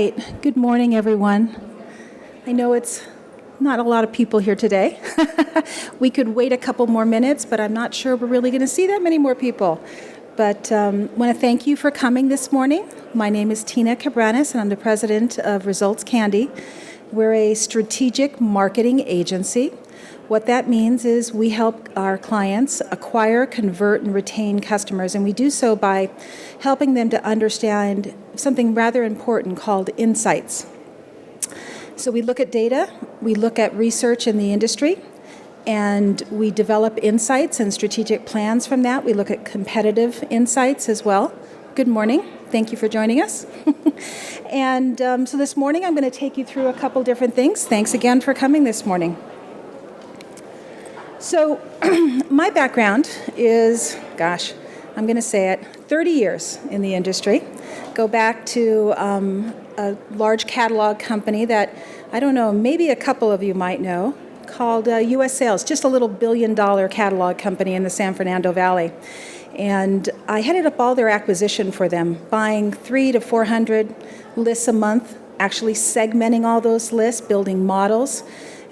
right. Good morning, everyone. I know it's not a lot of people here today. We could wait a couple more minutes, but I'm not sure we're really going to see that many more people. But I want to thank you for coming this morning. My name is Tina Cabranes, and I'm the president of ResultsCandy. We're a strategic marketing agency. What that means is we help our clients acquire, convert, and retain customers, and we do so by helping them to understand something rather important called insights. So we look at data, we look at research in the industry, and we develop insights and strategic plans from that. We look at competitive insights as well. Good morning. Thank you for joining us. And so this morning I'm going to take you through a couple different things. Thanks again for coming this morning. So my background is, I'm going to say it, 30 years in the industry. Go back to a large catalog company that, I don't know, maybe a couple of you might know, called US Sales, just a little billion-dollar catalog company in the San Fernando Valley. And I headed up all their acquisition for them, buying 300 to 400 lists a month, actually segmenting all those lists, building models,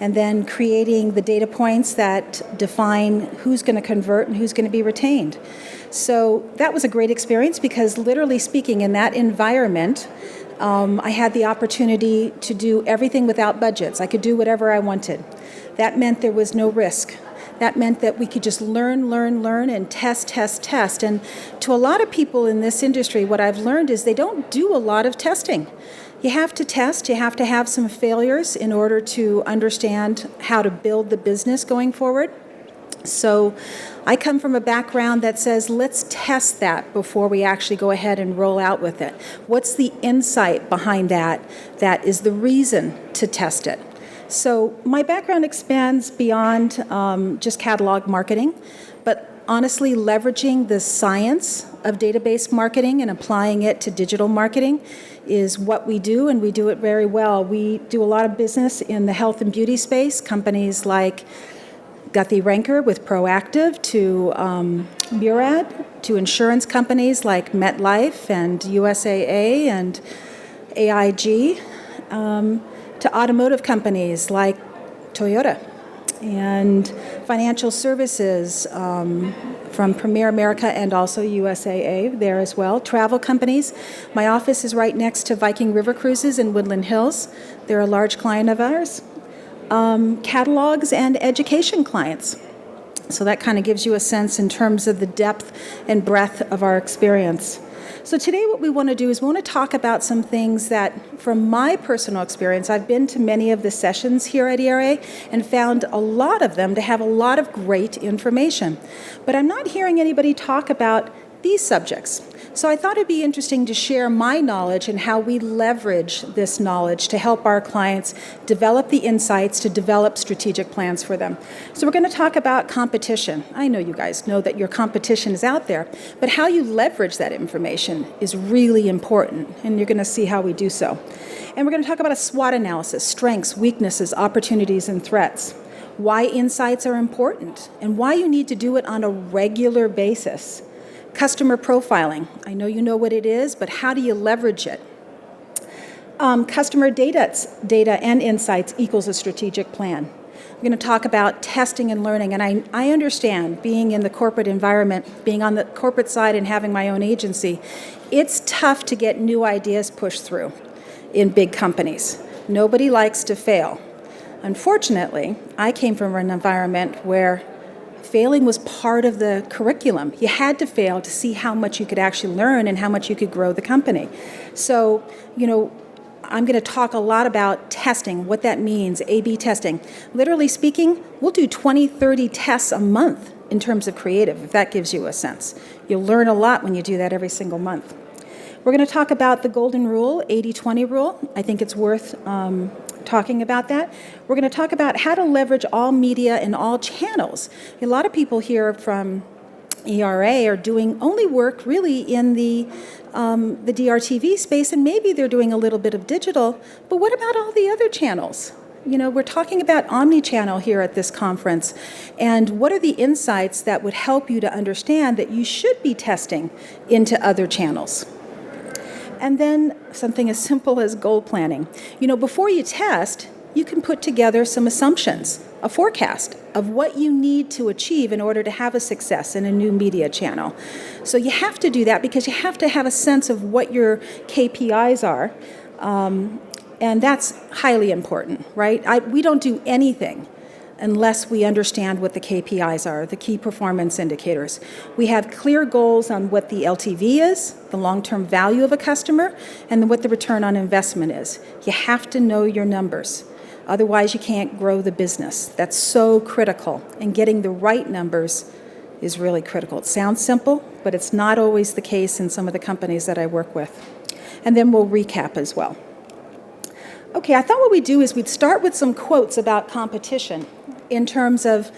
and then creating the data points that define who's going to convert and who's going to be retained. So that was a great experience because literally speaking in that environment, I had the opportunity to do everything without budgets. I could do whatever I wanted. That meant there was no risk. That meant that we could just learn, and test. And to a lot of people in this industry, what I've learned is they don't do a lot of testing. You have to test, you have to have some failures in order to understand how to build the business going forward. So I come from a background that says, let's test that before we actually go ahead and roll out with it. What's the insight behind that is the reason to test it? So my background expands beyond just catalog marketing, but honestly, leveraging the science of database marketing and applying it to digital marketing is what we do, and we do it very well. We do a lot of business in the health and beauty space, companies like Guthrie Ranker with Proactive, to Murad, to insurance companies like MetLife and USAA and AIG, to automotive companies like Toyota, and financial services from Premier America and also USAA there as well. Travel companies. My office is right next to Viking River Cruises in Woodland Hills. They're a large client of ours. Catalogs and education clients. So that kind of gives you a sense in terms of the depth and breadth of our experience. So today what we want to do is we want to talk about some things that, from my personal experience, I've been to many of the sessions here at ERA and found a lot of them to have a lot of great information. But I'm not hearing anybody talk about these subjects. So I thought it'd be interesting to share my knowledge and how we leverage this knowledge to help our clients develop the insights to develop strategic plans for them. So we're going to talk about competition. I know you guys know that your competition is out there, but how you leverage that information is really important, and you're going to see how we do so. And we're going to talk about a SWOT analysis, strengths, weaknesses, opportunities, and threats. Why insights are important, and why you need to do it on a regular basis. Customer profiling. I know you know what it is, but how do you leverage it? Customer data and insights equals a strategic plan. We're going to talk about testing and learning, and I understand being in the corporate environment, being on the corporate side and having my own agency, it's tough to get new ideas pushed through in big companies. Nobody likes to fail. Unfortunately, I came from an environment where failing was part of the curriculum. You had to fail to see how much you could actually learn and how much you could grow the company. So, I'm going to talk a lot about testing, what that means, A/B testing. Literally speaking, we'll do 20, 30 tests a month in terms of creative, if that gives you a sense. You'll learn a lot when you do that every single month. We're going to talk about the golden rule, 80-20 rule. I think it's worth talking about that. We're going to talk about how to leverage all media and all channels. A lot of people here from ERA are doing only work really in the DRTV space, and maybe they're doing a little bit of digital, but what about all the other channels? We're talking about omni-channel here at this conference, and what are the insights that would help you to understand that you should be testing into other channels? And then something as simple as goal planning. Before you test, you can put together some assumptions, a forecast of what you need to achieve in order to have a success in a new media channel. So you have to do that because you have to have a sense of what your KPIs are, and that's highly important, right? We don't do anything unless we understand what the KPIs are, the key performance indicators. We have clear goals on what the LTV is, the long-term value of a customer, and what the return on investment is. You have to know your numbers. Otherwise, you can't grow the business. That's so critical, and getting the right numbers is really critical. It sounds simple, but it's not always the case in some of the companies that I work with. And then we'll recap as well. Okay, I thought what we'd do is we'd start with some quotes about competition in terms of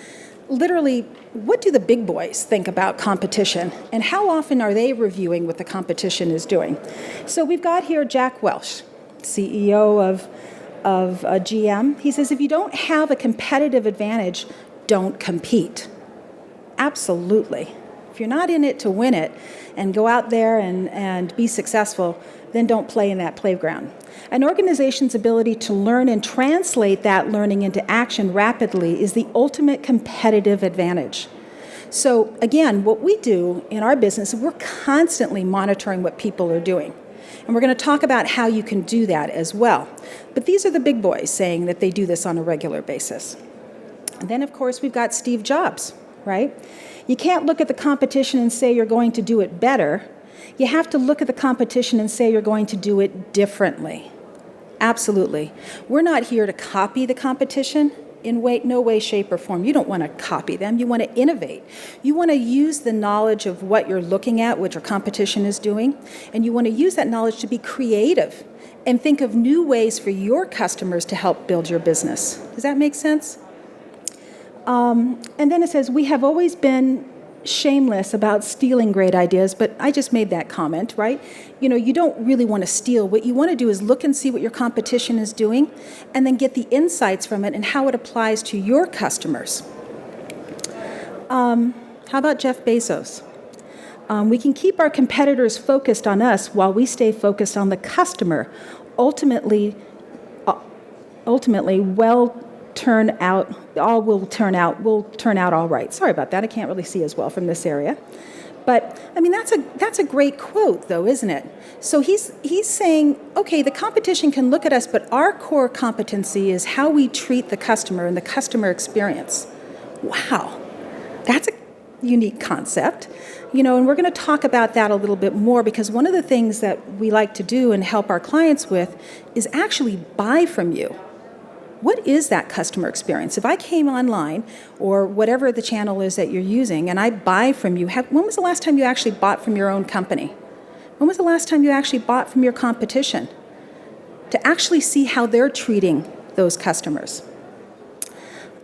literally what do the big boys think about competition and how often are they reviewing what the competition is doing. So we've got here Jack Welch, CEO of GM. He says, if you don't have a competitive advantage, don't compete. Absolutely. If you're not in it to win it and go out there and be successful, then don't play in that playground. An organization's ability to learn and translate that learning into action rapidly is the ultimate competitive advantage. So again, what we do in our business, we're constantly monitoring what people are doing. And we're going to talk about how you can do that as well. But these are the big boys saying that they do this on a regular basis. And then, of course, we've got Steve Jobs, right? You can't look at the competition and say you're going to do it better. You have to look at the competition and say you're going to do it differently. Absolutely. We're not here to copy the competition in no way, shape, or form. You don't want to copy them. You want to innovate. You want to use the knowledge of what you're looking at, what your competition is doing, and you want to use that knowledge to be creative and think of new ways for your customers to help build your business. Does that make sense? And then it says, we have always been shameless about stealing great ideas, but I just made that comment, right? You don't really want to steal. What you want to do is look and see what your competition is doing and then get the insights from it and how it applies to your customers. How about Jeff Bezos? We can keep our competitors focused on us while we stay focused on the customer. Ultimately, will turn out all right. Sorry about that. I can't really see as well from this area. But I mean, that's a great quote, though, isn't it? So he's saying, okay, the competition can look at us, but our core competency is how we treat the customer and the customer experience. Wow, that's a unique concept. And we're going to talk about that a little bit more because one of the things that we like to do and help our clients with is actually buy from you. What is that customer experience? If I came online or whatever the channel is that you're using and I buy from you, when was the last time you actually bought from your own company? When was the last time you actually bought from your competition? To actually see how they're treating those customers.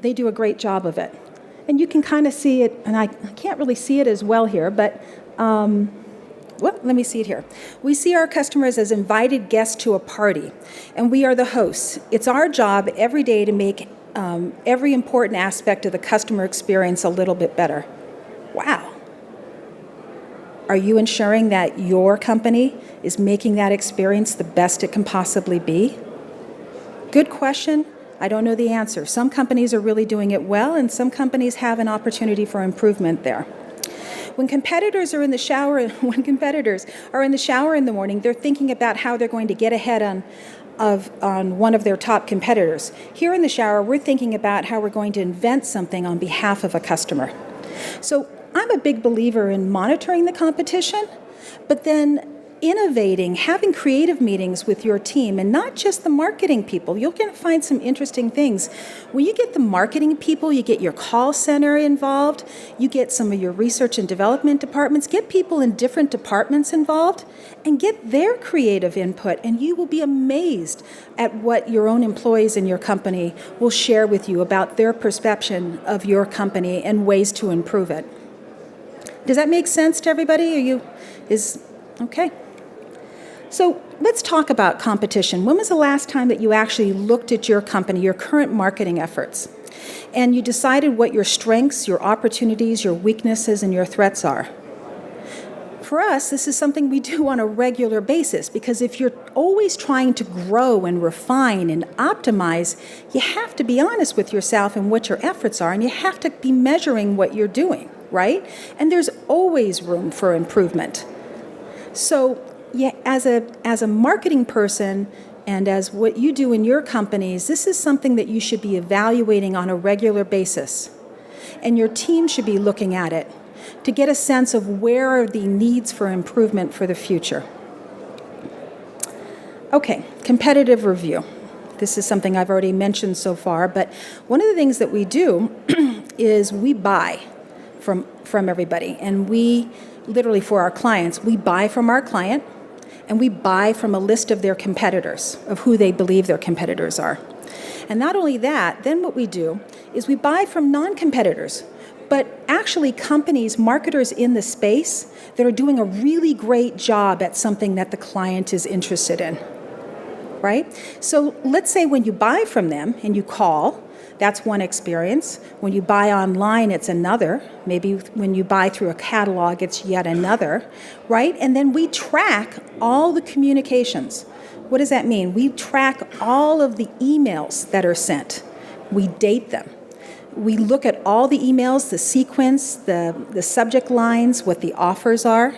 They do a great job of it. And you can kind of see it, and I can't really see it as well here, but let me see it here. We see our customers as invited guests to a party, and we are the hosts. It's our job every day to make every important aspect of the customer experience a little bit better. Wow. Are you ensuring that your company is making that experience the best it can possibly be? Good question. I don't know the answer. Some companies are really doing it well, and some companies have an opportunity for improvement there. When competitors are in the shower in the morning, they're thinking about how they're going to get ahead on one of their top competitors. Here in the shower, we're thinking about how we're going to invent something on behalf of a customer. So I'm a big believer in monitoring the competition, but then innovating, having creative meetings with your team, and not just the marketing people. You're going to find some interesting things. When you get the marketing people, you get your call center involved, you get some of your research and development departments, get people in different departments involved, and get their creative input, and you will be amazed at what your own employees in your company will share with you about their perception of your company and ways to improve it. Does that make sense to everybody? Okay. So let's talk about competition. When was the last time that you actually looked at your company, your current marketing efforts, and you decided what your strengths, your opportunities, your weaknesses, and your threats are? for us, this is something we do on a regular basis, because if you're always trying to grow and refine and optimize, you have to be honest with yourself and what your efforts are, and you have to be measuring what you're doing, right? And there's always room for improvement. So yeah, as a marketing person and as what you do in your companies, this is something that you should be evaluating on a regular basis. And your team should be looking at it to get a sense of where are the needs for improvement for the future. Okay, competitive review. This is something I've already mentioned so far, but one of the things that we do is we buy from everybody. And we, literally for our clients, we buy from our client, and we buy from a list of their competitors, of who they believe their competitors are. And not only that, then what we do is we buy from non-competitors, but actually companies, marketers in the space that are doing a really great job at something that the client is interested in, right? So let's say when you buy from them and you call, that's one experience. When you buy online, it's another. Maybe when you buy through a catalog, it's yet another, right? And then we track all the communications. What does that mean? We track all of the emails that are sent. We date them. We look at all the emails, the sequence, the subject lines, what the offers are.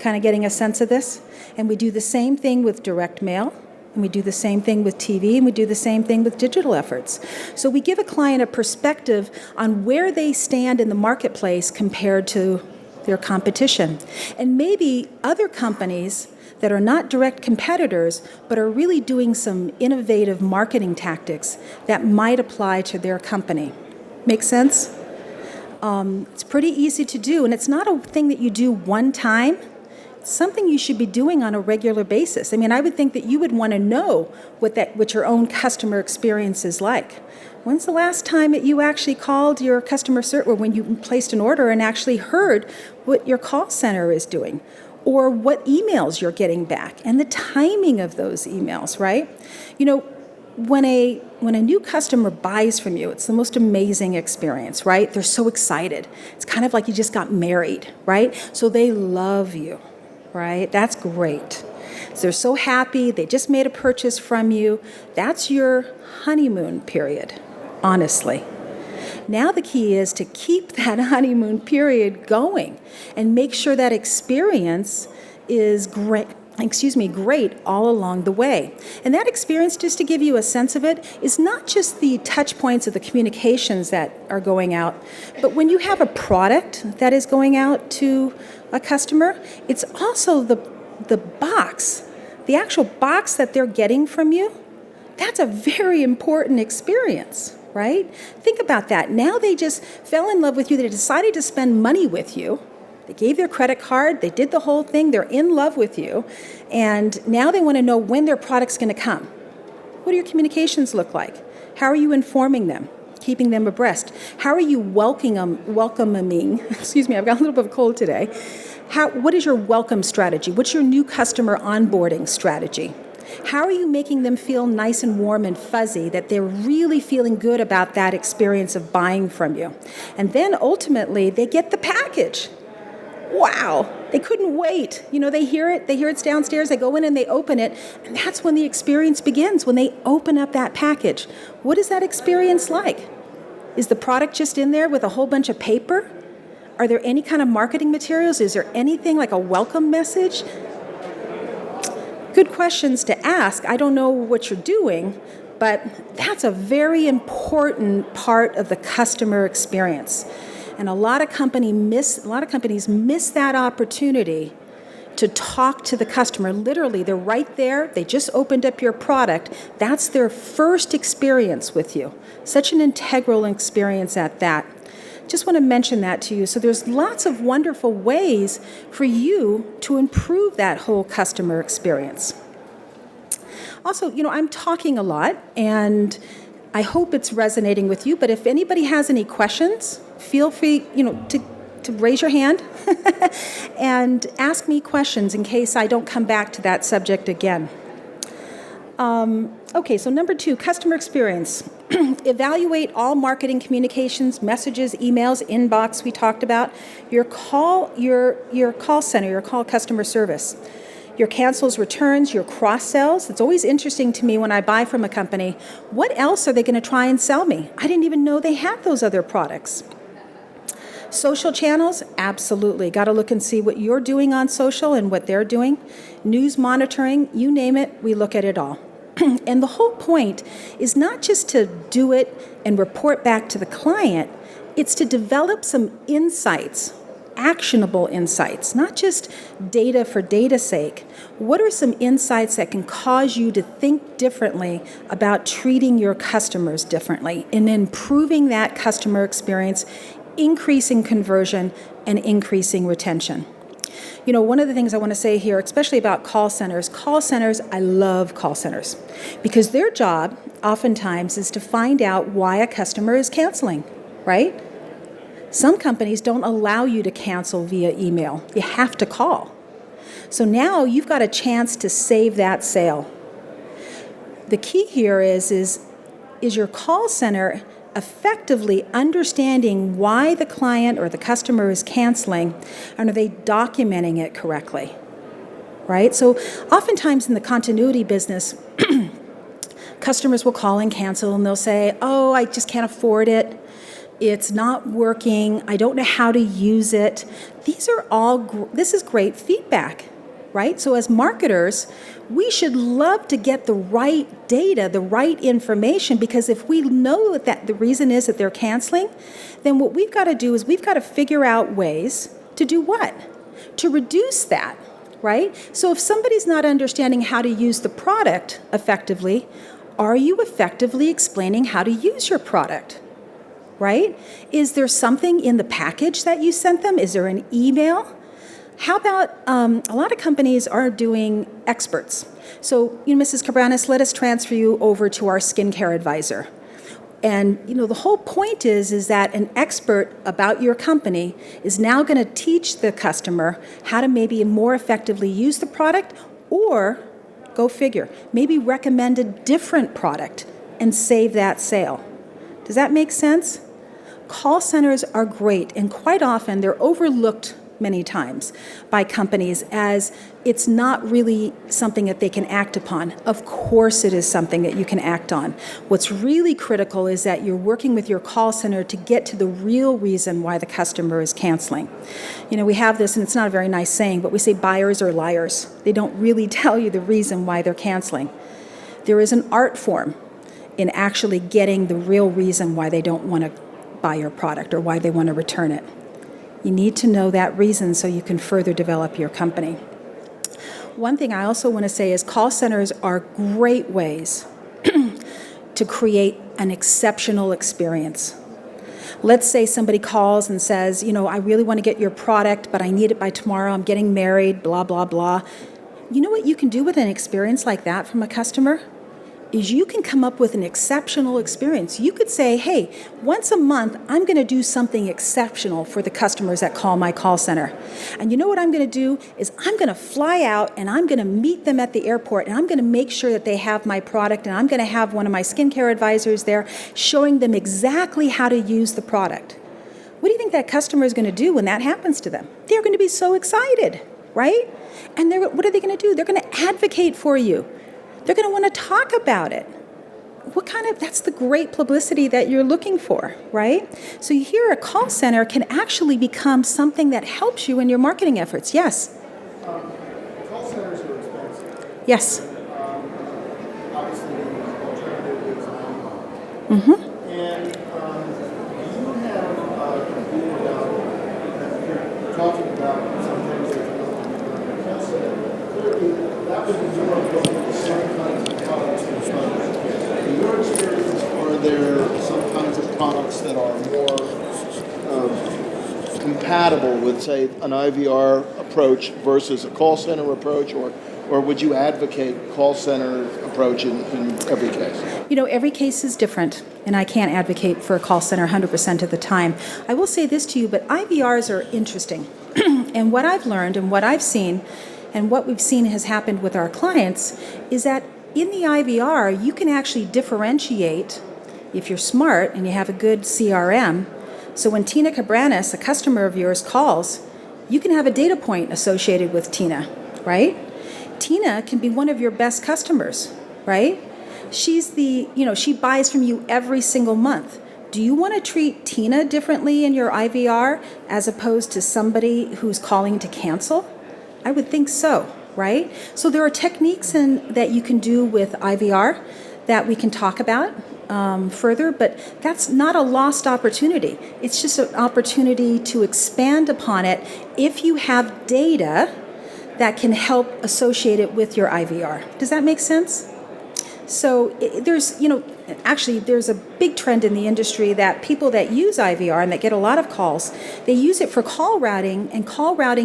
Kind of getting a sense of this? And we do the same thing with direct mail. And we do the same thing with TV, and we do the same thing with digital efforts. So we give a client a perspective on where they stand in the marketplace compared to their competition. And maybe other companies that are not direct competitors, but are really doing some innovative marketing tactics that might apply to their company. Make sense? It's pretty easy to do, and it's not a thing that you do one time. Something you should be doing on a regular basis. I mean, I would think that you would want to know what your own customer experience is like. When's the last time that you actually called your customer service, or when you placed an order and actually heard what your call center is doing, or what emails you're getting back, and the timing of those emails, right? You know, when a new customer buys from you, it's the most amazing experience, right? They're so excited. It's kind of like you just got married, right? So they love you. Right? That's great. So they're so happy. They just made a purchase from you. That's your honeymoon period, honestly. Now the key is to keep that honeymoon period going and make sure that experience is great all along the way. And that experience, just to give you a sense of it, is not just the touch points of the communications that are going out, but when you have a product that is going out to a customer, it's also the box, the actual box that they're getting from you. That's a very important experience, right? Think about that. Now they just fell in love with you. They decided to spend money with you. They gave their credit card. They did the whole thing. They're in love with you. And now they want to know when their product's going to come. What do your communications look like? How are you informing them? Keeping them abreast? How are you welcoming, excuse me, I've got a little bit of a cold today. What is your welcome strategy? What's your new customer onboarding strategy? How are you making them feel nice and warm and fuzzy, that they're really feeling good about that experience of buying from you? And then ultimately, they get the package. Wow, they couldn't wait. You know, they hear it's downstairs, they go in and they open it, and that's when the experience begins, when they open up that package. What is that experience like? Is the product just in there with a whole bunch of paper? Are there any kind of marketing materials? Is there anything like a welcome message? Good questions to ask. I don't know what you're doing, but that's a very important part of the customer experience. And a lot of companies miss that opportunity to talk to the customer. Literally, they're right there. They just opened up your product. That's their first experience with you. Such an integral experience at that. Just want to mention that to you. So there's lots of wonderful ways for you to improve that whole customer experience. Also, you know, I'm talking a lot, and I hope it's resonating with you, but if anybody has any questions, feel free, to raise your hand and ask me questions in case I don't come back to that subject again. Okay, so number 2, customer experience. Evaluate all marketing communications, messages, emails, inbox we talked about, your call center, your call customer service, your cancels, returns, your cross-sells. It's always interesting to me when I buy from a company, what else are they going to try and sell me? I didn't even know they had those other products. Social channels, absolutely. Got to look and see what you're doing on social and what they're doing. News monitoring, you name it, we look at it all. And the whole point is not just to do it and report back to the client, it's to develop some insights, actionable insights, not just data for data's sake. What are some insights that can cause you to think differently about treating your customers differently and improving that customer experience, increasing conversion, and increasing retention? You know, one of the things I want to say here, especially about call centers, I love call centers because their job oftentimes is to find out why a customer is canceling, right? Some companies don't allow you to cancel via email. You have to call. So now you've got a chance to save that sale. The key here is your call center effectively understanding why the client or the customer is canceling, and are they documenting it correctly, right? So oftentimes in the continuity business, customers will call and cancel and they'll say, oh, I just can't afford it. It's not working. I don't know how to use it. This is great feedback, right? So as marketers, we should love to get the right data, the right information, because if we know that the reason is that they're canceling, then what we've got to do is we've got to figure out ways to do what? To reduce that, right? So if somebody's not understanding how to use the product effectively, are you effectively explaining how to use your product, right? Is there something in the package that you sent them? Is there an email? How about a lot of companies are doing experts. So, Mrs. Cabranes, let us transfer you over to our skincare advisor. And, the whole point is that an expert about your company is now going to teach the customer how to maybe more effectively use the product, or, go figure, maybe recommend a different product and save that sale. Does that make sense? Call centers are great, and quite often they're overlooked many times by companies as it's not really something that they can act upon. Of course it is something that you can act on. What's really critical is that you're working with your call center to get to the real reason why the customer is canceling. We have this, and it's not a very nice saying, but we say buyers are liars. They don't really tell you the reason why they're canceling. There is an art form in actually getting the real reason why they don't want to buy your product or why they want to return it. You need to know that reason so you can further develop your company. One thing I also want to say is call centers are great ways to create an exceptional experience. Let's say somebody calls and says, I really want to get your product, but I need it by tomorrow. I'm getting married, blah, blah, blah. You know what you can do with an experience like that from a customer? Is you can come up with an exceptional experience. You could say, hey, once a month, I'm going to do something exceptional for the customers that call my call center. And you know what I'm going to do is I'm going to fly out and I'm going to meet them at the airport, and I'm going to make sure that they have my product, and I'm going to have one of my skincare advisors there showing them exactly how to use the product. What do you think that customer is going to do when that happens to them? They're going to be so excited, right? And what are they going to do? They're going to advocate for you. They're going to want to talk about it. That's the great publicity that you're looking for, right? So here a call center can actually become something that helps you in your marketing efforts. Yes? Call centers are expensive. Yes. Obviously, the alternative is online. Mm-hmm. And do you have a view about, you're talking about sometimes there's a call center. Clearly, that would be more of the same kinds of products and stuff. In your experience, are there some kinds of products that are more compatible with, say, an IVR approach versus a call center approach, or would you advocate call center approach in every case? Every case is different, and I can't advocate for a call center 100% of the time. I will say this to you, but IVRs are interesting. And what I've learned and what I've seen and what we've seen has happened with our clients is that in the IVR, you can actually differentiate, if you're smart and you have a good CRM. So when Tina Cabranes, a customer of yours, calls, you can have a data point associated with Tina, right? Tina can be one of your best customers, right? She's she buys from you every single month. Do you want to treat Tina differently in your IVR as opposed to somebody who's calling to cancel? I would think so, right? So there are techniques that you can do with IVR that we can talk about further, but that's not a lost opportunity. It's just an opportunity to expand upon it if you have data that can help associate it with your IVR. Does that make sense? So there's a big trend in the industry that people that use IVR and that get a lot of calls, they use it for call routing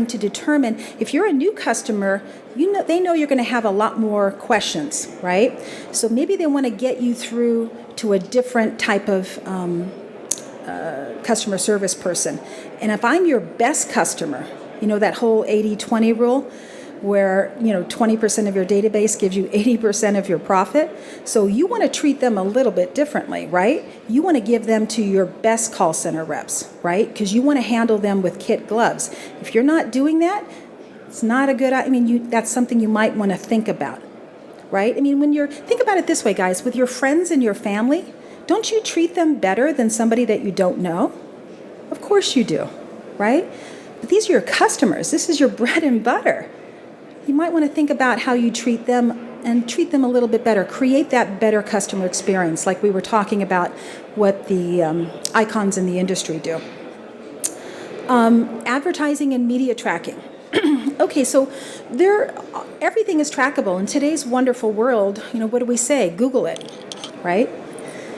to determine if you're a new customer, they know you're going to have a lot more questions, right? So maybe they want to get you through to a different type of customer service person. And if I'm your best customer, that whole 80-20 rule, where 20% of your database gives you 80% of your profit. So you want to treat them a little bit differently, right? You want to give them to your best call center reps, right? Because you want to handle them with kid gloves. If you're not doing that, it's not a good, that's something you might want to think about, right? Think about it this way, guys, with your friends and your family, don't you treat them better than somebody that you don't know? Of course you do, right? But these are your customers. This is your bread and butter. You might want to think about how you treat them and treat them a little bit better. Create that better customer experience, like we were talking about what the icons in the industry do. Advertising and media tracking. Okay, so everything is trackable. In today's wonderful world, what do we say? Google it, right?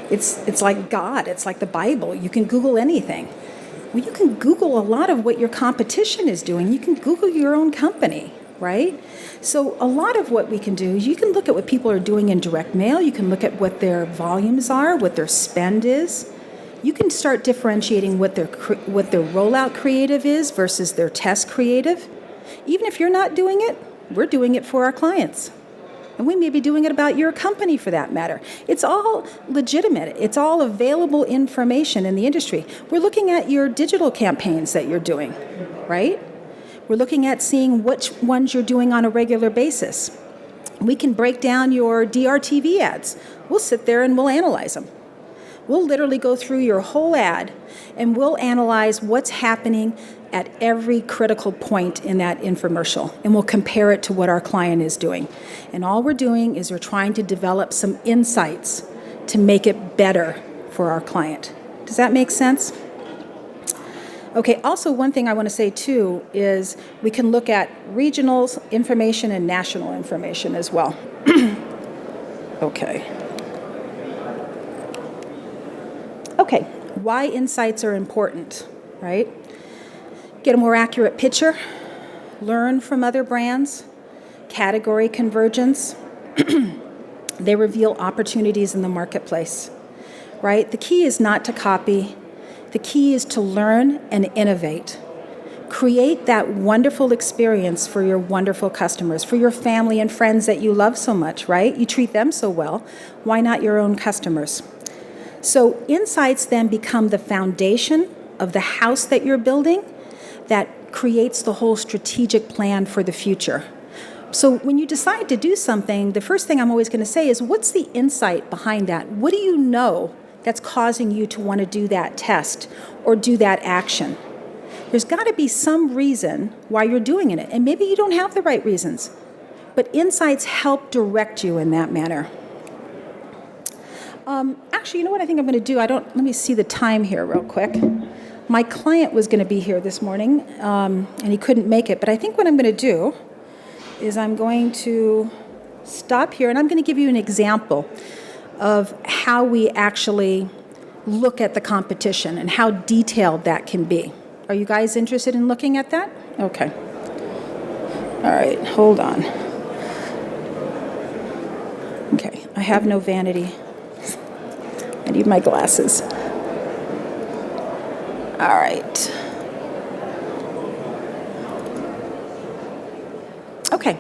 It's like God. It's like the Bible. You can Google anything. Well, you can Google a lot of what your competition is doing. You can Google your own company, right? So a lot of what we can do is you can look at what people are doing in direct mail. You can look at what their volumes are, what their spend is. You can start differentiating what their rollout creative is versus their test creative. Even if you're not doing it, we're doing it for our clients. And we may be doing it about your company for that matter. It's all legitimate. It's all available information in the industry. We're looking at your digital campaigns that you're doing, right? We're looking at seeing which ones you're doing on a regular basis. We can break down your DRTV ads. We'll sit there and we'll analyze them. We'll literally go through your whole ad and we'll analyze what's happening at every critical point in that infomercial, and we'll compare it to what our client is doing. And all we're doing is we're trying to develop some insights to make it better for our client. Does that make sense? Okay, also one thing I want to say too is we can look at regional information and national information as well. Okay, why insights are important, right? Get a more accurate picture, learn from other brands, category convergence. They reveal opportunities in the marketplace, right? The key is not to copy. The key is to learn and innovate. Create that wonderful experience for your wonderful customers, for your family and friends that you love so much, right? You treat them so well. Why not your own customers? So insights then become the foundation of the house that you're building that creates the whole strategic plan for the future. So when you decide to do something, the first thing I'm always going to say is, what's the insight behind that? What do you know that's causing you to want to do that test or do that action? There's got to be some reason why you're doing it, and maybe you don't have the right reasons, but insights help direct you in that manner. Actually, you know what I think I'm going to do? Let me see the time here real quick. My client was going to be here this morning, and he couldn't make it, but I think what I'm going to do is I'm going to stop here, and I'm going to give you an example of how we actually look at the competition and how detailed that can be. Are you guys interested in looking at that? Okay. All right, hold on. Okay, I have no vanity. I need my glasses. All right. Okay.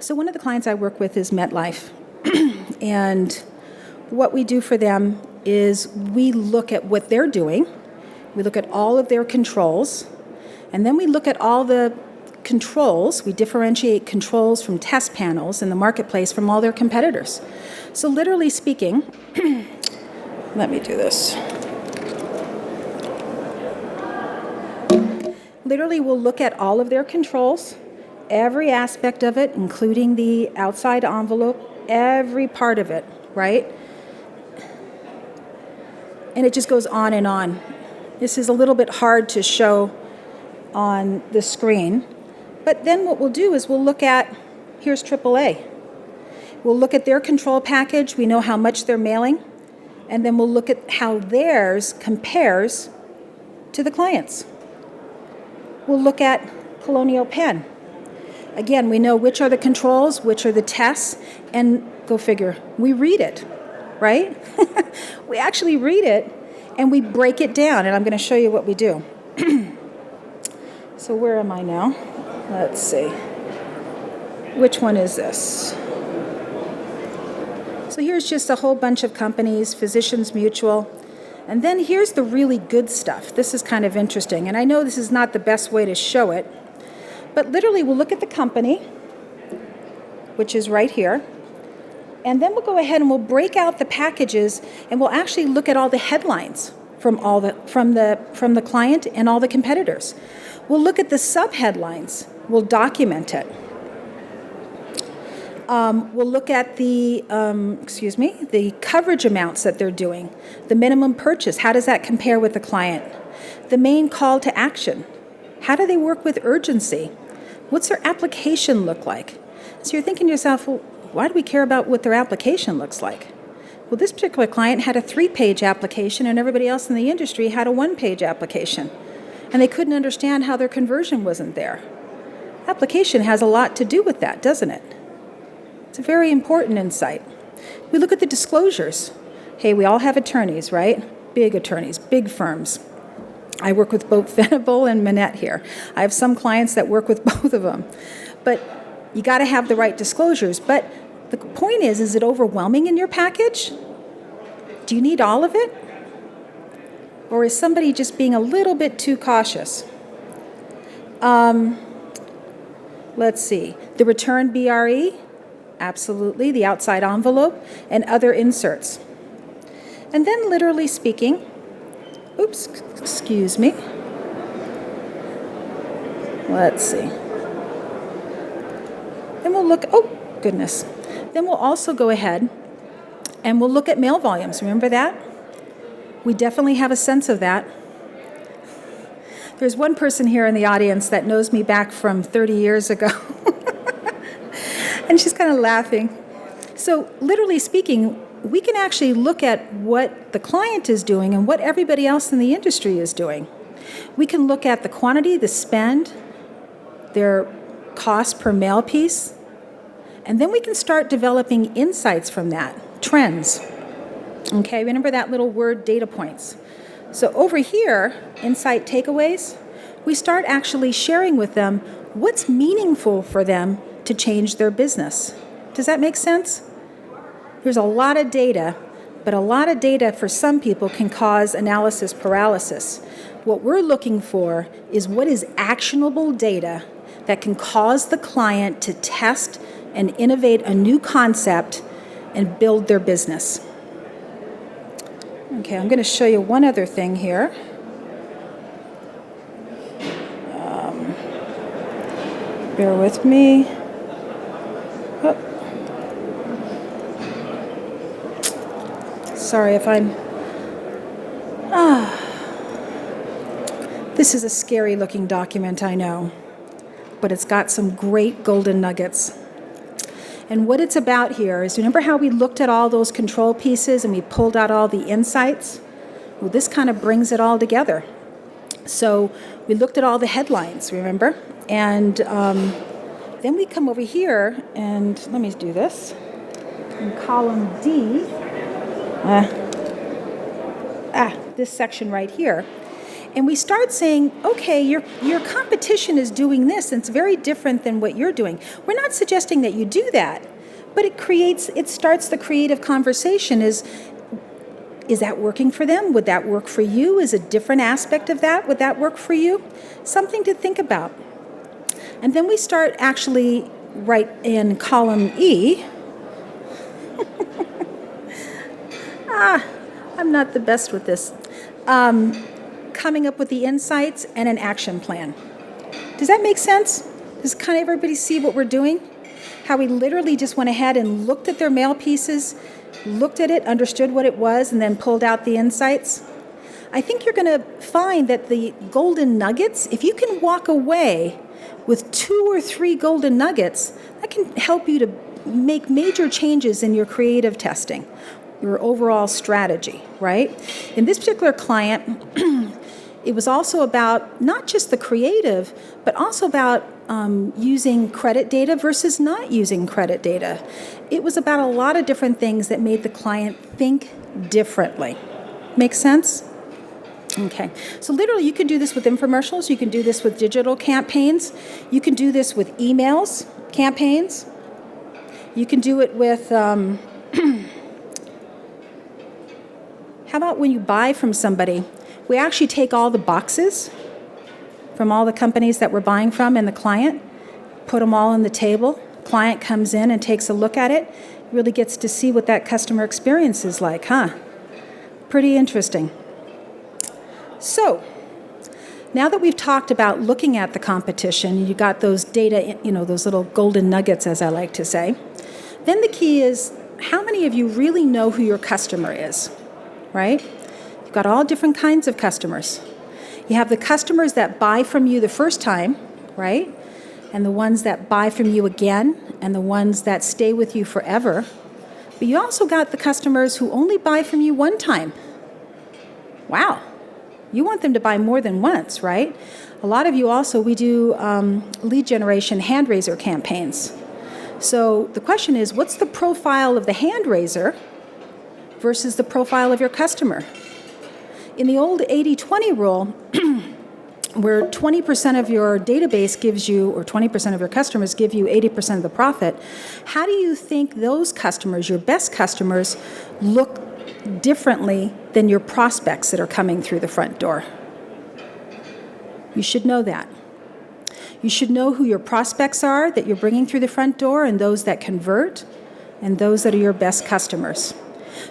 So one of the clients I work with is MetLife. And what we do for them is we look at what they're doing. We look at all of their controls. And then we look at all the controls. We differentiate controls from test panels in the marketplace from all their competitors. So literally speaking, let me do this. Literally, we'll look at all of their controls, every aspect of it, including the outside envelope, every part of it, right? And it just goes on and on. This is a little bit hard to show on the screen. But then what we'll do is we'll look at, here's AAA. We'll look at their control package. We know how much they're mailing. And then we'll look at how theirs compares to the client's. We'll look at Colonial Penn. Again, we know which are the controls, which are the tests, and go figure, we read it, right? We actually read it, and we break it down, and I'm going to show you what we do. So where am I now? Let's see. Which one is this? So here's just a whole bunch of companies, Physicians Mutual. And then here's the really good stuff. This is kind of interesting. And I know this is not the best way to show it, but literally we'll look at the company, which is right here. And then we'll go ahead and we'll break out the packages and we'll actually look at all the headlines from the client and all the competitors. We'll look at the sub-headlines. We'll document it. We'll look at the coverage amounts that they're doing, the minimum purchase, how does that compare with the client? The main call to action, how do they work with urgency? What's their application look like? So you're thinking to yourself, well, why do we care about what their application looks like? Well, this particular client had a 3-page application and everybody else in the industry had a 1-page application. And they couldn't understand how their conversion wasn't there. Application has a lot to do with that, doesn't it? It's a very important insight. We look at the disclosures. Hey, we all have attorneys, right? Big attorneys, big firms. I work with both Venable and Manette here. I have some clients that work with both of them. But you got to have the right disclosures. But the point is it overwhelming in your package? Do you need all of it? Or is somebody just being a little bit too cautious? Let's see. The return BRE? Absolutely, the outside envelope, and other inserts. And then literally speaking, excuse me. Let's see. Then we'll look, Then we'll also go ahead and we'll look at mail volumes. Remember that? We definitely have a sense of that. There's one person here in the audience that knows me back from 30 years ago. And she's kind of laughing. So literally speaking, we can actually look at what the client is doing and what everybody else in the industry is doing. We can look at the quantity, the spend, their cost per mail piece, and then we can start developing insights from that, trends. Okay, remember that little word, data points. So over here, insight takeaways, we start actually sharing with them what's meaningful for them to change their business. Does that make sense? There's a lot of data, but a lot of data for some people can cause analysis paralysis. What we're looking for is what is actionable data that can cause the client to test and innovate a new concept and build their business. Okay, I'm going to show you one other thing here. Bear with me. Oh. Sorry if I'm... This is a scary looking document, I know, but it's got some great golden nuggets. And what it's about here is, remember how we looked at all those control pieces and we pulled out all the insights? Well, this kind of brings it all together. So we looked at all the headlines, remember? And then we come over here, and let me do this. In column D, this section right here. And we start saying, okay, your competition is doing this, and it's very different than what you're doing. We're not suggesting that you do that, but it starts the creative conversation. Is that working for them? Would that work for you? Is a different aspect of that? Would that work for you? Something to think about. And then we start actually right in column E. I'm not the best with this. Coming up with the insights and an action plan. Does that make sense? Does kind of everybody see what we're doing? How we literally just went ahead and looked at their mail pieces, looked at it, understood what it was, and then pulled out the insights? I think you're going to find that the golden nuggets, if you can walk away with 2 or 3 golden nuggets, that can help you to make major changes in your creative testing, your overall strategy, right? In this particular client, it was also about not just the creative, but also about using credit data versus not using credit data. It was about a lot of different things that made the client think differently. Make sense? Okay, so literally you can do this with infomercials, you can do this with digital campaigns, you can do this with emails, campaigns, you can do it with, how about when you buy from somebody, we actually take all the boxes from all the companies that we're buying from and the client, put them all on the table, client comes in and takes a look at it, really gets to see what that customer experience is like, huh? Pretty interesting. So, now that we've talked about looking at the competition, you got those data, those little golden nuggets, as I like to say, then the key is, how many of you really know who your customer is, right? You've got all different kinds of customers. You have the customers that buy from you the first time, right? And the ones that buy from you again, and the ones that stay with you forever. But you also got the customers who only buy from you one time. Wow. You want them to buy more than once, right? A lot of you also, we do lead generation hand raiser campaigns. So the question is, what's the profile of the hand raiser versus the profile of your customer? In the old 80-20 rule, where 20% of your database gives you, or 20% of your customers give you 80% of the profit, how do you think those customers, your best customers, look differently than your prospects that are coming through the front door? You should know that. You should know who your prospects are that you're bringing through the front door, and those that convert, and those that are your best customers.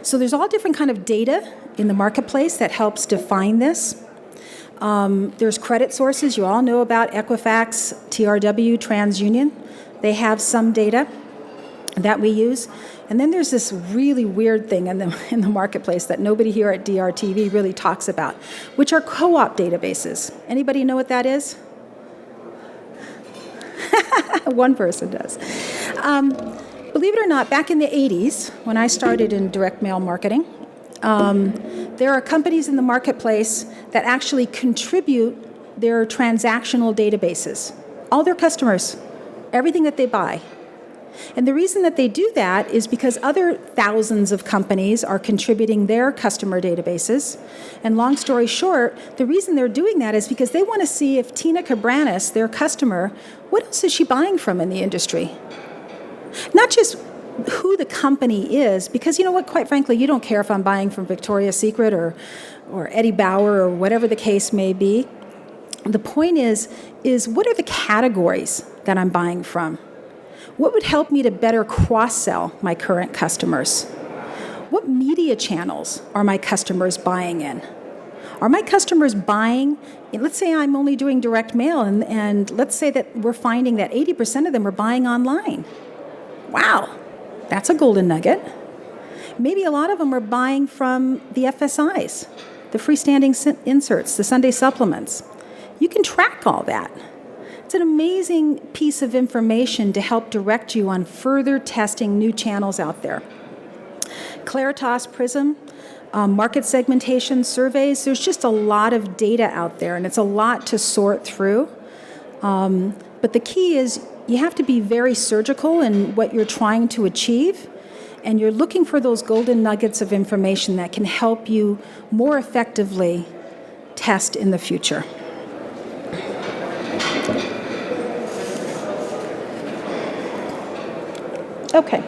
So there's all different kind of data in the marketplace that helps define this. There's credit sources. You all know about Equifax, TRW, TransUnion. They have some data that we use. And then there's this really weird thing in the marketplace that nobody here at DRTV really talks about, which are co-op databases. Anybody know what that is? One person does. Believe it or not, back in the 80s, when I started in direct mail marketing, there are companies in the marketplace that actually contribute their transactional databases, all their customers, everything that they buy. And the reason that they do that is because other thousands of companies are contributing their customer databases. And long story short, the reason they're doing that is because they want to see if Tina Cabranes, their customer, what else is she buying from in the industry? Not just who the company is, because you know what, quite frankly, you don't care if I'm buying from Victoria's Secret or Eddie Bauer or whatever the case may be. The point is what are the categories that I'm buying from? What would help me to better cross-sell my current customers? What media channels are my customers buying in? Are my customers buying, let's say I'm only doing direct mail, and let's say that we're finding that 80% of them are buying online. Wow, that's a golden nugget. Maybe a lot of them are buying from the FSIs, the freestanding inserts, the Sunday supplements. You can track all that. It's an amazing piece of information to help direct you on further testing new channels out there. Claritas Prism, market segmentation surveys, there's just a lot of data out there, and it's a lot to sort through. But the key is you have to be very surgical in what you're trying to achieve, and you're looking for those golden nuggets of information that can help you more effectively test in the future. Okay,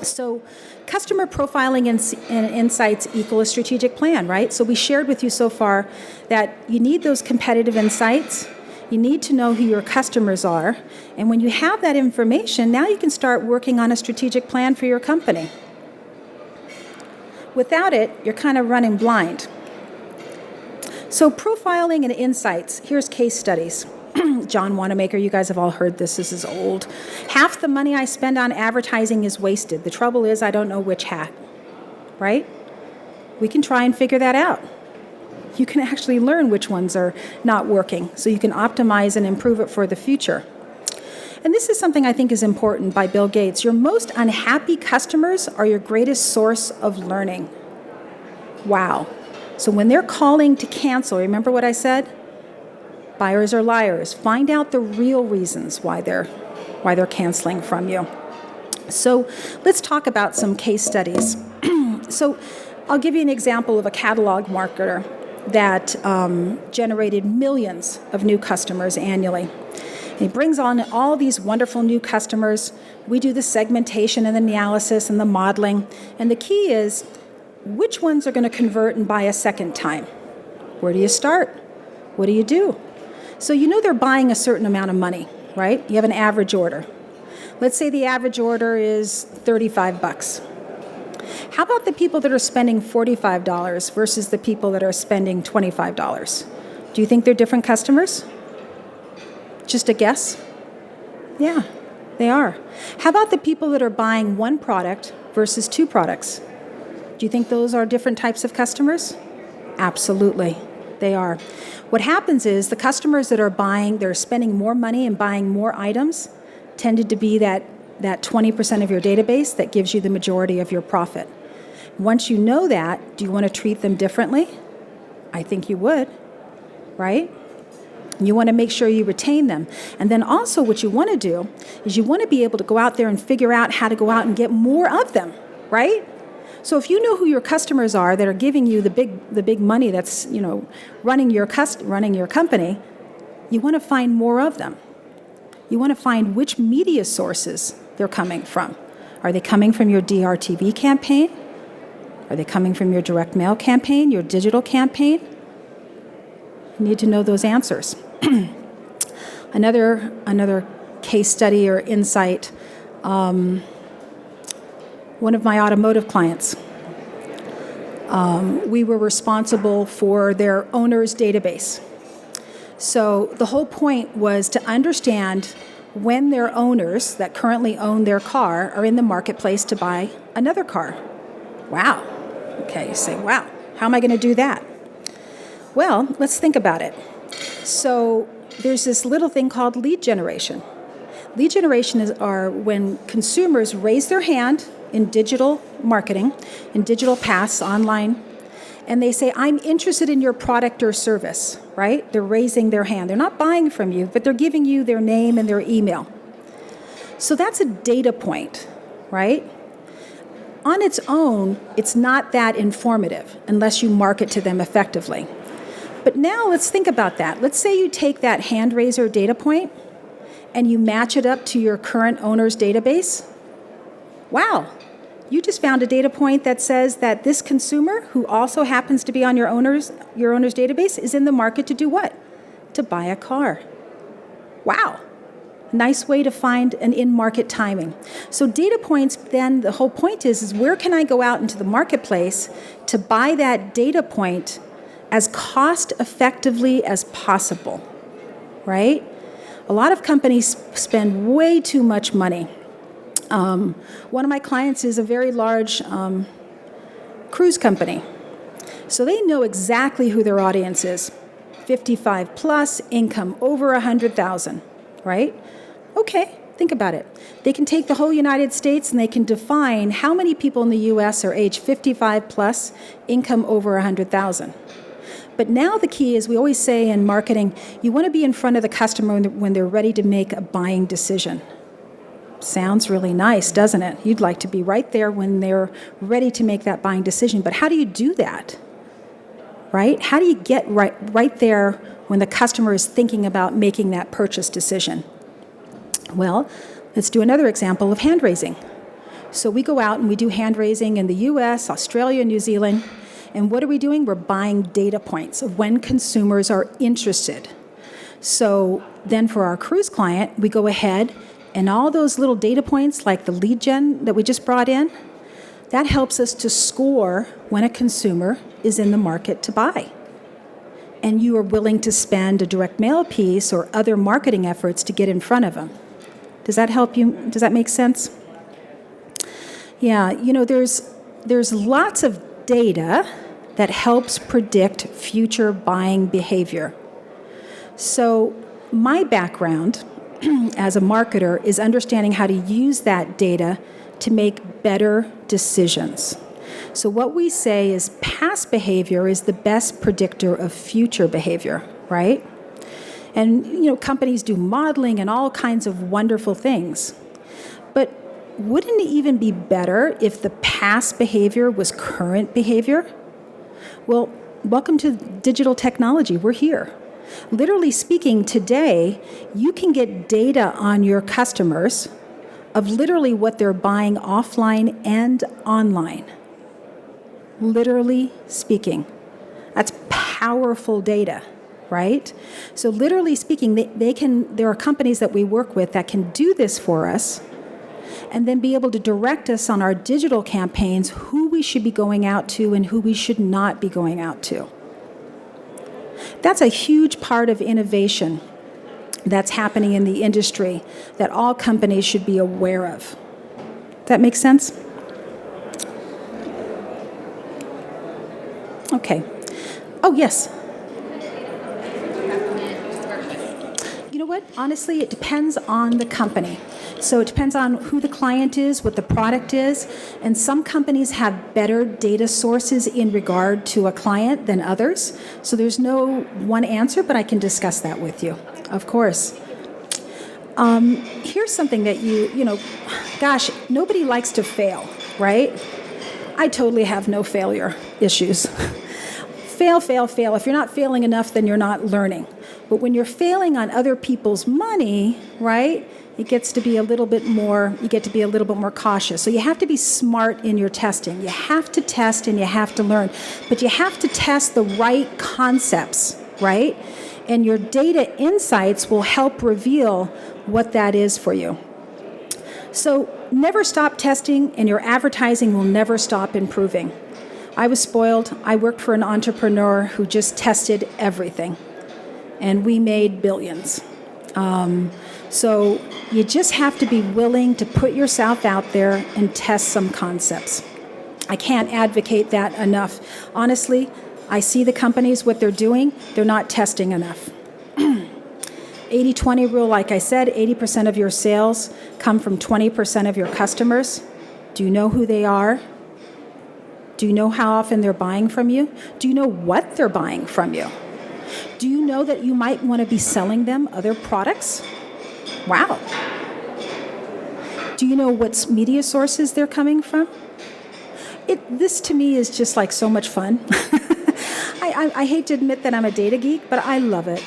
so customer profiling and insights equal a strategic plan, right? So we shared with you so far that you need those competitive insights, you need to know who your customers are, and when you have that information, now you can start working on a strategic plan for your company. Without it, you're kind of running blind. So profiling and insights, here's case studies. John Wanamaker, you guys have all heard this is old. Half the money I spend on advertising is wasted. The trouble is I don't know which hat, right? We can try and figure that out. You can actually learn which ones are not working, so you can optimize and improve it for the future. And this is something I think is important by Bill Gates. Your most unhappy customers are your greatest source of learning. Wow. So when they're calling to cancel, remember what I said? Buyers are liars. Find out the real reasons why they're canceling from you. So let's talk about some case studies. So I'll give you an example of a catalog marketer that generated millions of new customers annually. And he brings on all these wonderful new customers. We do the segmentation and the analysis and the modeling. And the key is, which ones are going to convert and buy a second time? Where do you start? What do you do? So you know they're buying a certain amount of money, right? You have an average order. Let's say the average order is $35. How about the people that are spending $45 versus the people that are spending $25? Do you think they're different customers? Just a guess? Yeah, they are. How about the people that are buying one product versus two products? Do you think those are different types of customers? Absolutely, they are. What happens is the customers that are buying, they're spending more money and buying more items, tended to be that 20% of your database that gives you the majority of your profit. Once you know that, do you want to treat them differently? I think you would, right? You want to make sure you retain them. And then also what you want to do is you want to be able to go out there and figure out how to go out and get more of them, right? So if you know who your customers are that are giving you the big money that's, running your company, you want to find more of them. You want to find which media sources they're coming from. Are they coming from your DRTV campaign? Are they coming from your direct mail campaign, your digital campaign? You need to know those answers. Another case study or insight, one of my automotive clients, we were responsible for their owner's database. So the whole point was to understand when their owners that currently own their car are in the marketplace to buy another car. Wow. Okay, you say, wow, how am I going to do that? Well, let's think about it. So there's this little thing called lead generation. Lead generation are when consumers raise their hand in digital marketing, in digital paths online, and they say, I'm interested in your product or service, right? They're raising their hand. They're not buying from you, but they're giving you their name and their email. So that's a data point, right? On its own, it's not that informative unless you market to them effectively. But now let's think about that. Let's say you take that hand raiser data point and you match it up to your current owner's database. Wow, you just found a data point that says that this consumer, who also happens to be on your owner's database, is in the market to do what? To buy a car. Wow. Nice way to find an in-market timing. So data points, then the whole point is where can I go out into the marketplace to buy that data point as cost effectively as possible, right? A lot of companies spend way too much money. One of my clients is a very large cruise company. So they know exactly who their audience is. 55 plus, income over 100,000, right? Okay, think about it. They can take the whole United States and they can define how many people in the US are age 55 plus, income over 100,000. But now the key is, we always say in marketing, you want to be in front of the customer when they're ready to make a buying decision. Sounds really nice, doesn't it? You'd like to be right there when they're ready to make that buying decision. But how do you do that? right? How do you get right there when the customer is thinking about making that purchase decision? Well, let's do another example of hand raising. So we go out and we do hand raising in the US, Australia, New Zealand, and what are we doing? We're buying data points of when consumers are interested. So then for our cruise client, we go ahead and all those little data points like the lead gen that we just brought in, that helps us to score when a consumer is in the market to buy. And you are willing to spend a direct mail piece or other marketing efforts to get in front of them. Does that help you? Does that make sense? Yeah, there's lots of data that helps predict future buying behavior. So my background as a marketer is understanding how to use that data to make better decisions. So what we say is past behavior is the best predictor of future behavior, right? And companies do modeling and all kinds of wonderful things. But wouldn't it even be better if the past behavior was current behavior? Well, welcome to digital technology. We're here. Literally speaking, today, you can get data on your customers of literally what they're buying offline and online. Literally speaking. That's powerful data, right? So literally speaking, there are companies that we work with that can do this for us and then be able to direct us on our digital campaigns, who we should be going out to and who we should not be going out to. That's a huge part of innovation that's happening in the industry that all companies should be aware of. That make sense? Okay. Oh, yes. You know what? Honestly, it depends on the company. So it depends on who the client is, what the product is, and some companies have better data sources in regard to a client than others. So there's no one answer, but I can discuss that with you, of course. Here's something that gosh, nobody likes to fail, right? I totally have no failure issues. Fail, fail, fail. If you're not failing enough, then you're not learning. But when you're failing on other people's money, right, it gets to be a little bit more, you get to be a little bit more cautious. So you have to be smart in your testing. You have to test and you have to learn. But you have to test the right concepts, right? And your data insights will help reveal what that is for you. So never stop testing, and your advertising will never stop improving. I was spoiled. I worked for an entrepreneur who just tested everything, and we made billions. So you just have to be willing to put yourself out there and test some concepts. I can't advocate that enough. Honestly, I see the companies, what they're doing, they're not testing enough. 80-20 rule, like I said, 80% of your sales come from 20% of your customers. Do you know who they are? Do you know how often they're buying from you? Do you know what they're buying from you? Do you know that you might want to be selling them other products? Wow. Do you know what media sources they're coming from? This to me is just like so much fun. I hate to admit that I'm a data geek, but I love it.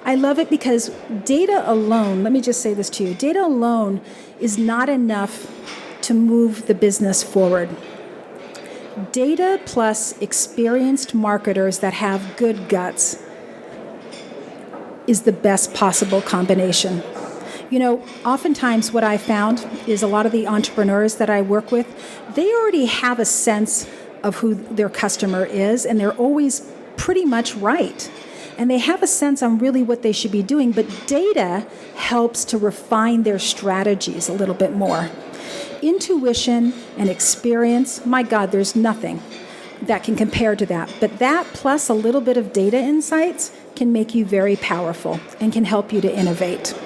I love it because data alone, let me just say this to you, data alone is not enough to move the business forward. Data plus experienced marketers that have good guts is the best possible combination. Oftentimes what I found is a lot of the entrepreneurs that I work with, they already have a sense of who their customer is, and they're always pretty much right. And they have a sense on really what they should be doing, but data helps to refine their strategies a little bit more. Intuition and experience, my God, there's nothing that can compare to that. But that plus a little bit of data insights can make you very powerful and can help you to innovate.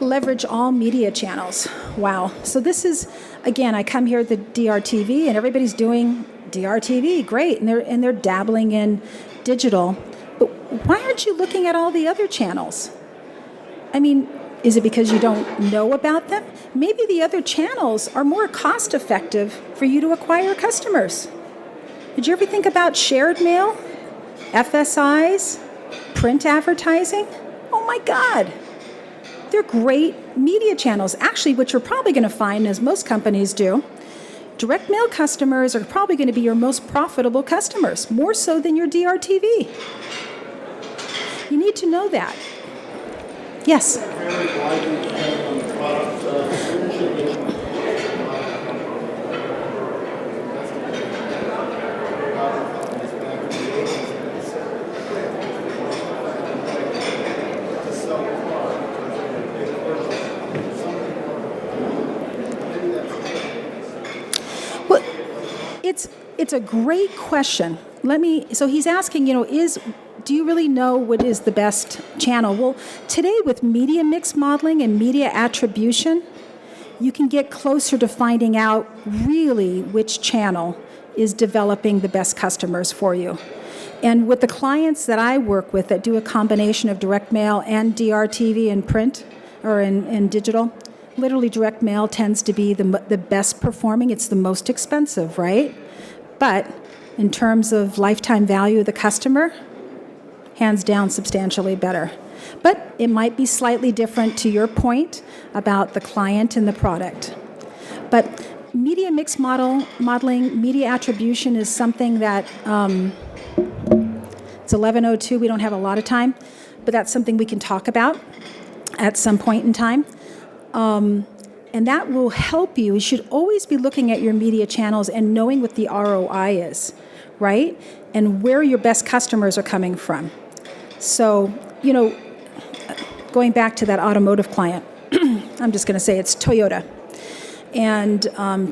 Leverage all media channels. Wow. So this is, again, I come here at the DRTV and everybody's doing DRTV, great, and they're dabbling in digital. But why aren't you looking at all the other channels? I mean, Is it because you don't know about them? Maybe the other channels are more cost effective for you to acquire customers. Did you ever think about shared mail, FSIs, print advertising? Oh my God. They're great media channels. Actually, what you're probably going to find, as most companies do, direct mail customers are probably going to be your most profitable customers, more so than your DRTV. You need to know that. Yes? Very widely depending on the product. Well, it's a great question. So he's asking, do you really know what is the best channel? Well, today with media mix modeling and media attribution, you can get closer to finding out really which channel is developing the best customers for you. And with the clients that I work with that do a combination of direct mail and DRTV and print or in digital, literally direct mail tends to be the best performing. It's the most expensive, right? But in terms of lifetime value of the customer, hands down substantially better. But it might be slightly different to your point about the client and the product. But media mix modeling, media attribution is something that, it's 11:02, we don't have a lot of time, but that's something we can talk about at some point in time. And that will help you. You should always be looking at your media channels and knowing what the ROI is, right? And where your best customers are coming from. So, going back to that automotive client, I'm just going to say it's Toyota. And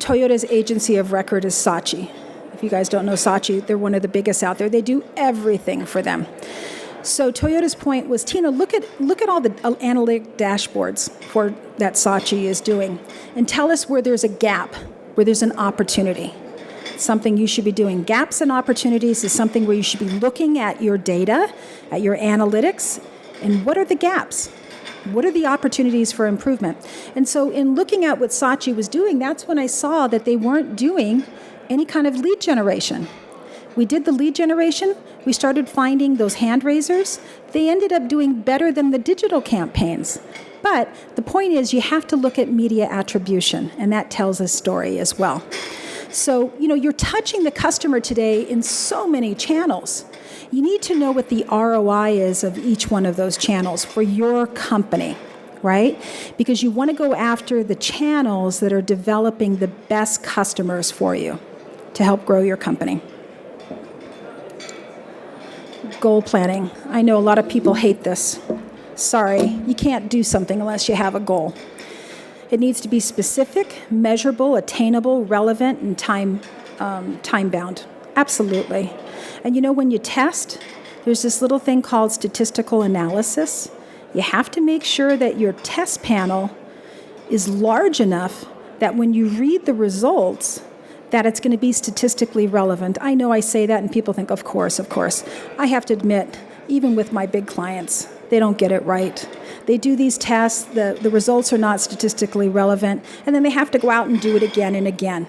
Toyota's agency of record is Saatchi. If you guys don't know Saatchi, they're one of the biggest out there. They do everything for them. So Toyota's point was, Tina, look at all the analytic dashboards that Saatchi is doing, and tell us where there's a gap, where there's an opportunity. Something you should be doing. Gaps and opportunities is something where you should be looking at your data, at your analytics, and what are the gaps? What are the opportunities for improvement? And so in looking at what Saatchi was doing, that's when I saw that they weren't doing any kind of lead generation. We did the lead generation. We started finding those hand raisers. They ended up doing better than the digital campaigns. But the point is you have to look at media attribution, and that tells a story as well. So, you're touching the customer today in so many channels. You need to know what the ROI is of each one of those channels for your company, right? Because you want to go after the channels that are developing the best customers for you to help grow your company. Goal planning. I know a lot of people hate this. Sorry, you can't do something unless you have a goal. It needs to be specific, measurable, attainable, relevant, and time-bound. Absolutely. And when you test, there's this little thing called statistical analysis. You have to make sure that your test panel is large enough that when you read the results, that it's going to be statistically relevant. I know I say that and people think, of course. I have to admit, even with my big clients, they don't get it right. They do these tests, the results are not statistically relevant, and then they have to go out and do it again and again.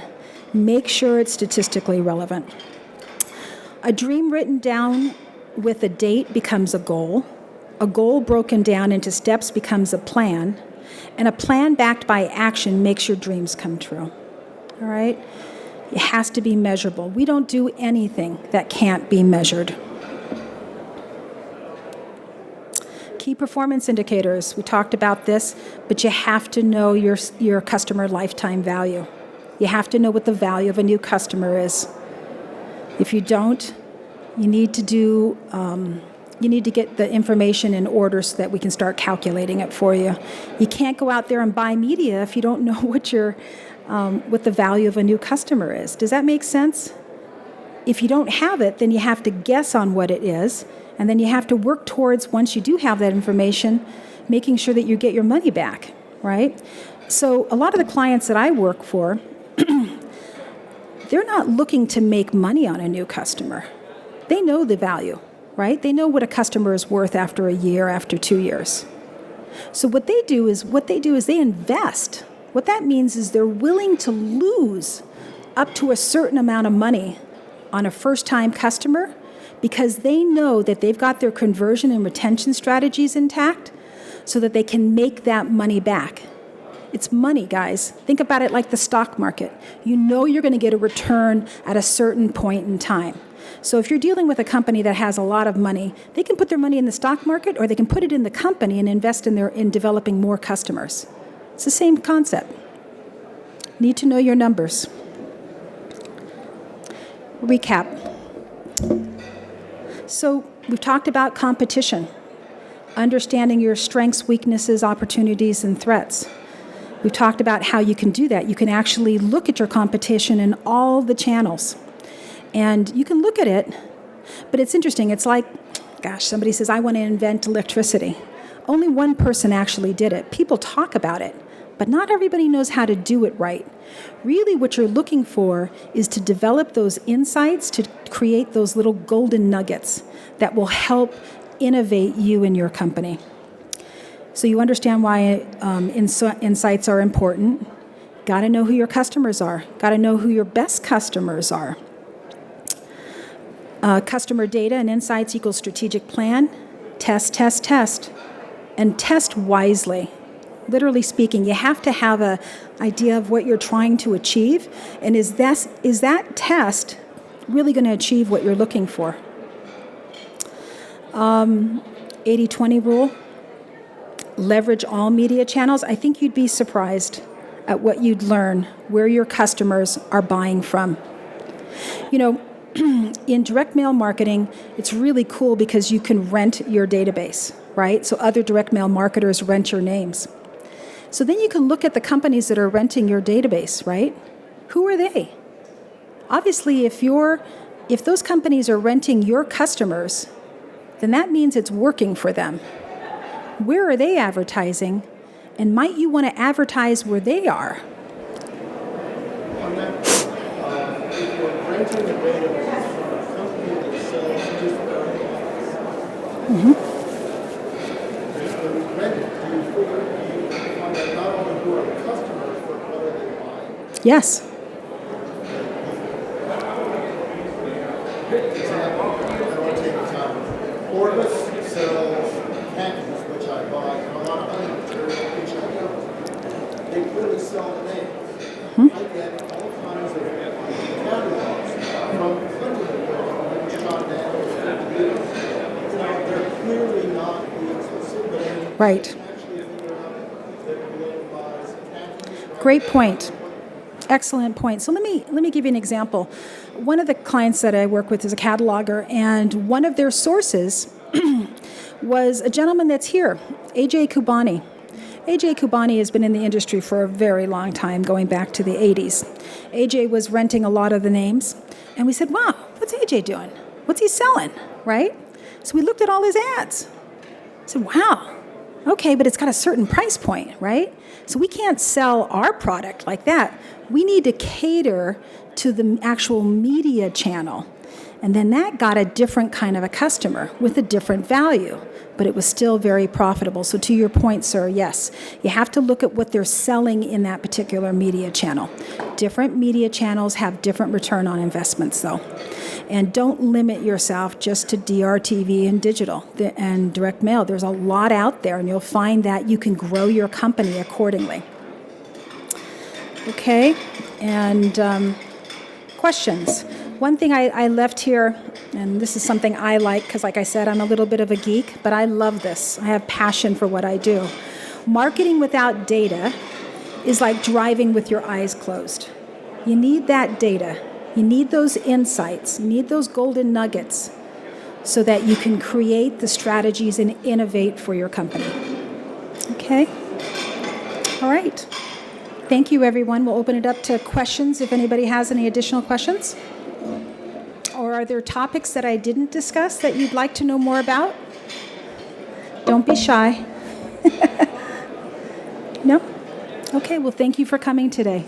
Make sure it's statistically relevant. A dream written down with a date becomes a goal broken down into steps becomes a plan, and a plan backed by action makes your dreams come true. All right? It has to be measurable. We don't do anything that can't be measured. Key performance indicators. We talked about this, but you have to know your customer lifetime value. You have to know what the value of a new customer is. If you don't, you need to get the information in order so that we can start calculating it for you. You can't go out there and buy media if you don't know what the value of a new customer is. Does that make sense? If you don't have it, then you have to guess on what it is, and then you have to work towards, once you do have that information, making sure that you get your money back, right? So a lot of the clients that I work for, they're not looking to make money on a new customer. They know the value, right? They know what a customer is worth after a year, after 2 years. So what they do is they invest. What that means is they're willing to lose up to a certain amount of money on a first-time customer because they know that they've got their conversion and retention strategies intact so that they can make that money back. It's money, guys. Think about it like the stock market. You know you're going to get a return at a certain point in time. So if you're dealing with a company that has a lot of money, they can put their money in the stock market or they can put it in the company and invest in developing more customers. It's the same concept. Need to know your numbers. Recap. So we've talked about competition, understanding your strengths, weaknesses, opportunities, and threats. We've talked about how you can do that. You can actually look at your competition in all the channels. And you can look at it, but it's interesting. It's like, gosh, somebody says, I want to invent electricity. Only one person actually did it. People talk about it, but not everybody knows how to do it right. Really what you're looking for is to develop those insights, to create those little golden nuggets that will help innovate you and your company. So you understand why insights are important. Got to know who your customers are. Got to know who your best customers are. Customer data and insights equals strategic plan. Test, test, test. And test wisely. Literally speaking, you have to have an idea of what you're trying to achieve. And is that test really going to achieve what you're looking for? 80-20 rule. Leverage all media channels. I think you'd be surprised at what you'd learn where your customers are buying from. You know, in direct mail marketing, it's really cool because you can rent your database, right? So other direct mail marketers rent your names. So then you can look at the companies that are renting your database, right? Who are they? Obviously, if those companies are renting your customers, then that means it's working for them. Where are they advertising? And might you want to advertise where they are? On that, if you're renting a database from a company that sells just Mm-hmm. when you rent it, do you find out not only who are the customers, but what are they buying? Yes. Example, I don't want to take the time. Orbis sells candles, which I buy, and a lot of other material, which I don't. They clearly sell the names. I get all kinds of catalogs from Clinton, John Daniels, they're clearly not being specific. Right. Actually figure out that Glenn buys candles. Great point. Excellent point. So let me give you an example. One of the clients that I work with is a cataloger, and one of their sources was a gentleman that's here, AJ Kubani. AJ Kubani has been in the industry for a very long time, going back to the 80s. AJ was renting a lot of the names, and we said, wow, what's AJ doing? What's he selling, right? So we looked at all his ads. I said, wow, okay, but it's got a certain price point, right? So we can't sell our product like that. We need to cater to the actual media channel. And then that got a different kind of a customer with a different value, but it was still very profitable. So to your point, sir, yes, you have to look at what they're selling in that particular media channel. Different media channels have different return on investments, though. And don't limit yourself just to DRTV and digital and direct mail. There's a lot out there, and you'll find that you can grow your company accordingly. Okay, and questions. One thing I left here, and this is something I like because, like I said, I'm a little bit of a geek, but I love this. I have passion for what I do. Marketing without data is like driving with your eyes closed. You need that data. You need those insights. You need those golden nuggets so that you can create the strategies and innovate for your company. Okay? All right. Thank you, everyone. We'll open it up to questions if anybody has any additional questions. Or are there topics that I didn't discuss that you'd like to know more about? Don't be shy. No? Okay, well, thank you for coming today.